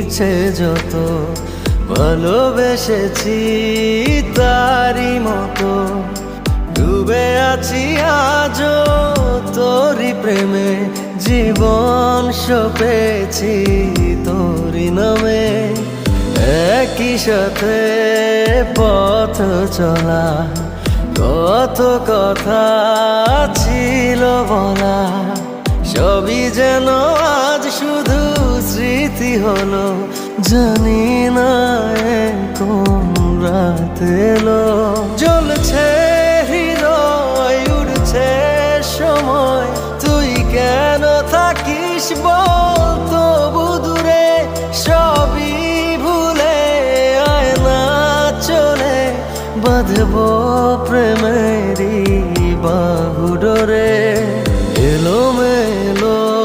ইচ্ছে যত ভালোবেসেছি তারই মতো ডুবে আছি আজও তোরই প্রেমে জীবন সপেছি তোরই নামে একই সাথে পথ চলা কত কথা ছিল বলা সবই যেন আজ শুধু স্মৃতি হলো জানি না কোন রাত এলো জ্বলছে হৃদয় উড়ছে সময় তুই কেন থাকিস বল তবু দূরে সবই ভুলে আয় না চলে বাঁধবো প্রেমে